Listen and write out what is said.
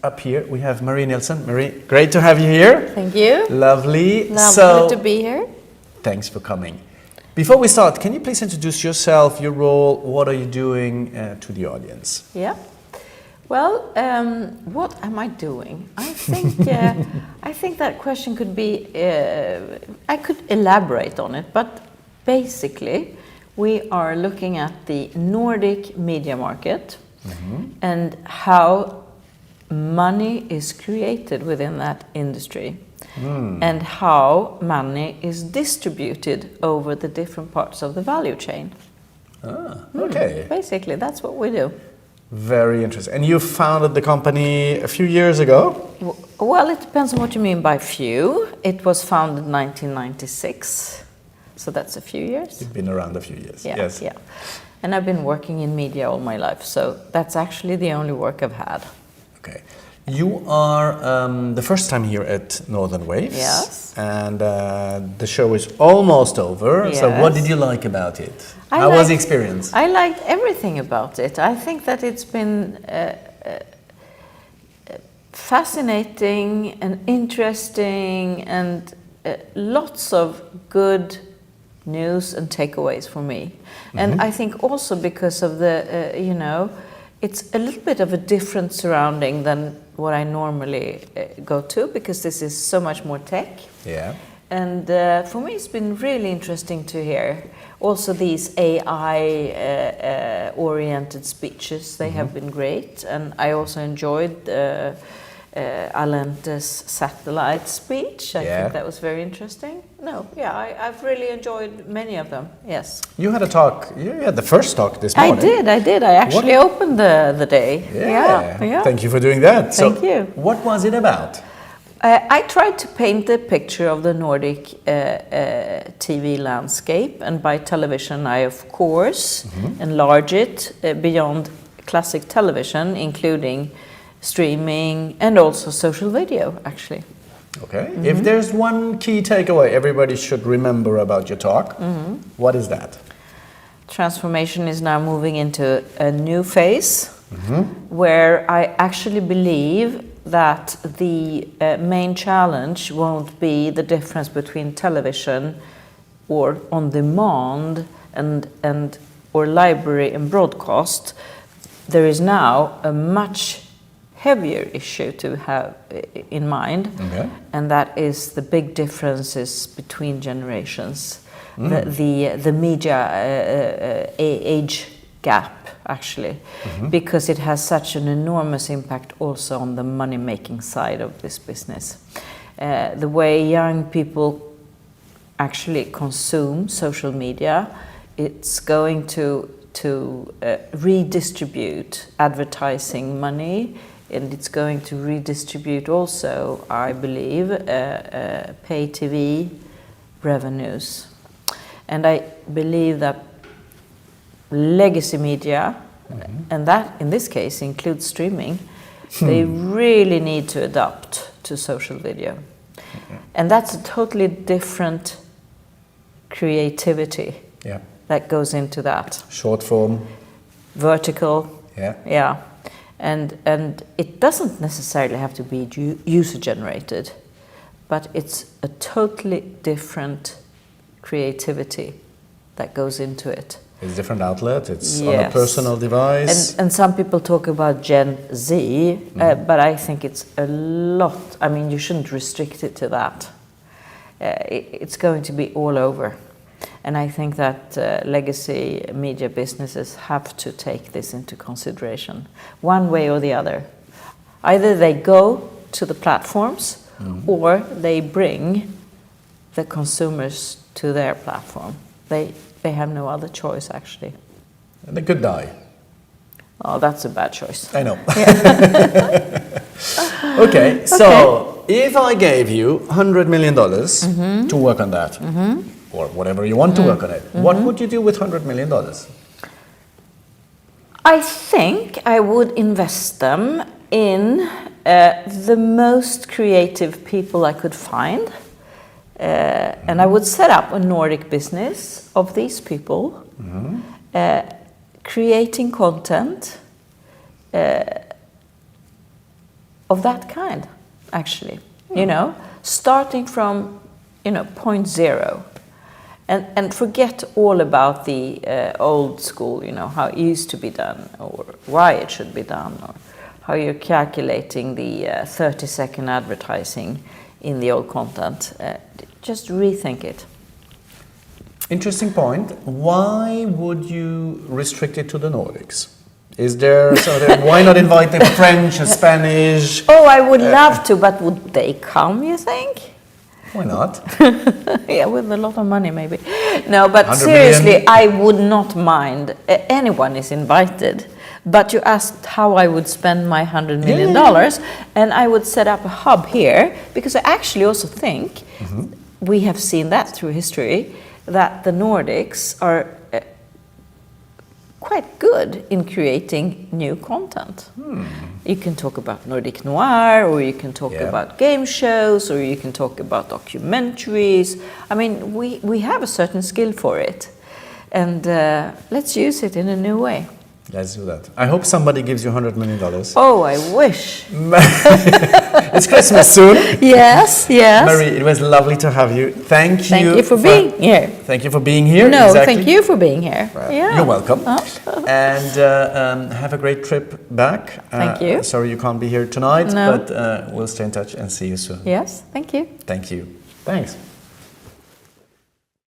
up here we have Marie Nilsson. Marie, great to have you here. Thank you. Lovely. Lovely to be here. Thanks for coming. Before we start, can you please introduce yourself, your role, what are you doing to the audience? Yeah. Well, what am I doing? I think that question could be. I could elaborate on it, but basically, we are looking at the Nordic media market and how money is created within that industry and how money is distributed over the different parts of the value chain. Okay. Basically, that's what we do. Very interesting. And you founded the company a few years ago? Well, it depends on what you mean by few. It was founded in 1996, so that's a few years. You've been around a few years, Yeah, yes. yeah. And I've been working in media all my life, so that's actually the only work I've had. Okay. You are the first time here at Northern Waves. Yes. And the show is almost over. Yes. So what did you like about it? How was the experience? I liked everything about it. I think that it's been fascinating and interesting and lots of good news and takeaways for me. And I think also because of the, it's a little bit of a different surrounding than what I normally go to, because this is so much more tech. Yeah. And for me, it's been really interesting to hear. Also, these AI-oriented speeches, they have been great. And I also enjoyed Alente's satellite speech. I think that was very interesting. I've really enjoyed many of them, yes. You had a talk, you had the first talk this morning. I did. I actually opened the day. Yeah. Thank you for doing that. Thank you. What was it about? I tried to paint a picture of the Nordic TV landscape, and by television I, of course, enlarge it beyond classic television, including streaming and also social video, actually. Okay. If there's one key takeaway everybody should remember about your talk, what is that? Transformation is now moving into a new phase where I actually believe that the main challenge won't be the difference between television or on demand and or library and broadcast. There is now a much heavier issue to have in mind, and that is the big differences between generations, the media age gap, actually, because it has such an enormous impact also on the money-making side of this business. The way young people actually consume social media, it's going to redistribute advertising money, and it's going to redistribute also, I believe, pay TV revenues. And I believe that legacy media, and that in this case includes streaming, they really need to adapt to social video. And that's a totally different creativity that goes into that. Short form. Vertical. Yeah. And it doesn't necessarily have to be user generated, but it's a totally different creativity that goes into it. It's a different outlet, it's on a personal device. And some people talk about Gen Z, but I think it's a lot. I mean, you shouldn't restrict it to that. It's going to be all over. And I think that legacy media businesses have to take this into consideration, one way or the other. Either they go to the platforms or they bring the consumers to their platform. They have no other choice, actually. And they could die. Oh, that's a bad choice. I know. Okay, so if I gave you $100 million to work on that, or whatever you want to work on it, what would you do with $100 million? I think I would invest them in the most creative people I could find. And I would set up a Nordic business of these people, creating content of that kind, actually. You know, starting from, point zero. And forget all about the old school, how it used to be done, or why it should be done, or how you're calculating the 30-second advertising in the old content. Just rethink it. Interesting point. Why would you restrict it to the Nordics? Is there why not invite the French and Spanish? Oh, I would love to, but would they come, you think? Why not? Yeah, with a lot of money, maybe. No, but 100 seriously, million. I would not mind. Anyone is invited. But you asked how I would spend my $100 million, and I would set up a hub here, because I actually also think, we have seen that through history, that the Nordics are quite good in creating new content. You can talk about Nordic noir, or you can talk about game shows, or you can talk about documentaries. I mean, we have a certain skill for it, and let's use it in a new way. Let's do that. I hope somebody gives you $100 million. Oh, I wish. It's Christmas soon. Yes, yes. Marie, it was lovely to have you. Thank you. Thank you for being here. Thank you for being here. No, exactly. thank you for being here. Yeah. You're welcome. And have a great trip back. Thank you. Sorry you can't be here tonight, No. but we'll stay in touch and see you soon. Yes, thank you. Thank you. Thanks.